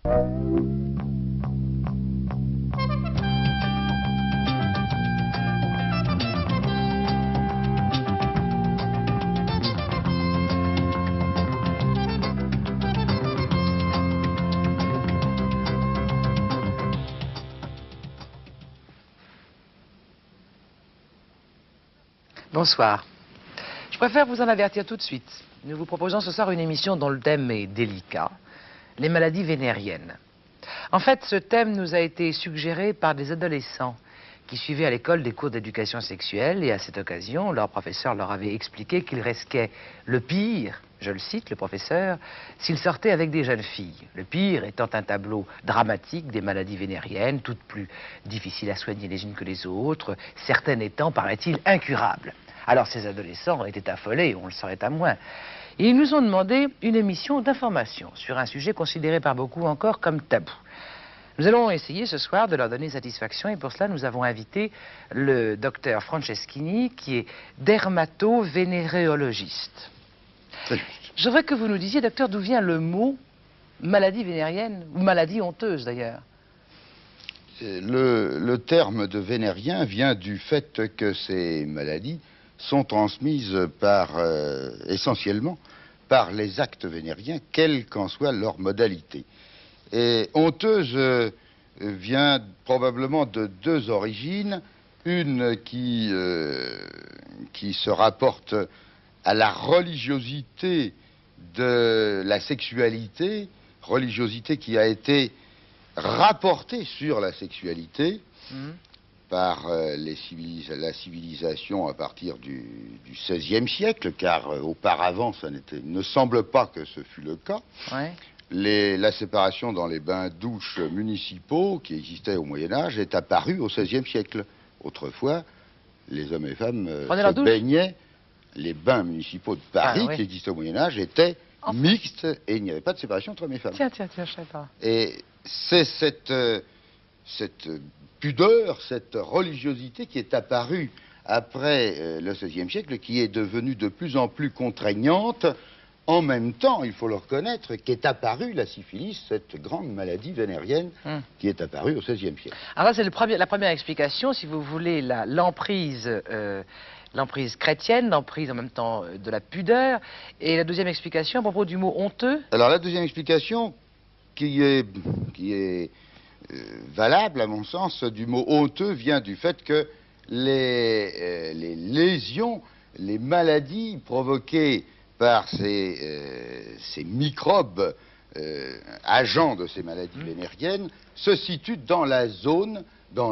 Bonsoir. Je préfère vous en avertir tout de suite. Nous vous proposons ce soir une émission dont le thème est délicat, les maladies vénériennes. En fait, ce thème nous a été suggéré par des adolescents qui suivaient à l'école des cours d'éducation sexuelle et à cette occasion, leur professeur leur avait expliqué qu'ils risquaient le pire, je le cite, le professeur, s'ils sortaient avec des jeunes filles. Le pire étant un tableau dramatique des maladies vénériennes, toutes plus difficiles à soigner les unes que les autres, certaines étant, paraît-il, incurables. Alors ces adolescents étaient affolés, on le saurait à moins. Et ils nous ont demandé une émission d'information sur un sujet considéré par beaucoup encore comme tabou. Nous allons essayer ce soir de leur donner satisfaction et pour cela nous avons invité le docteur Franceschini qui est dermato-vénéréologiste. Je voudrais que vous nous disiez, docteur, d'où vient le mot maladie vénérienne, ou maladie honteuse d'ailleurs. Le terme de vénérien vient du fait que ces maladies sont transmises essentiellement par les actes vénériens, quelle qu'en soit leur modalité. Et honteuse vient probablement de deux origines, une qui se rapporte à la religiosité de la sexualité, religiosité qui a été rapportée sur la sexualité par la civilisation à partir du XVIe siècle, car auparavant ça ne semble pas que ce fût le cas. Ouais. La séparation dans les bains-douches municipaux qui existaient au Moyen-Âge est apparue au XVIe siècle. Autrefois, les hommes et femmes se baignaient. Les bains municipaux de Paris qui existaient au Moyen-Âge étaient mixtes et il n'y avait pas de séparation entre hommes et femmes. Tiens, je sais pas. Et c'est cette pudeur, cette religiosité qui est apparue après le XVIe siècle, qui est devenue de plus en plus contraignante. En même temps, il faut le reconnaître, qu'est apparue la syphilis, cette grande maladie vénérienne qui est apparue au XVIe siècle. Alors là, c'est la première explication, si vous voulez, l'emprise chrétienne, l'emprise en même temps de la pudeur. Et la deuxième explication à propos du mot honteux. Alors la deuxième explication, qui est valable à mon sens, du mot honteux, vient du fait que les lésions, les maladies provoquées par ces microbes agents de ces maladies vénériennes se situent dans la zone, dans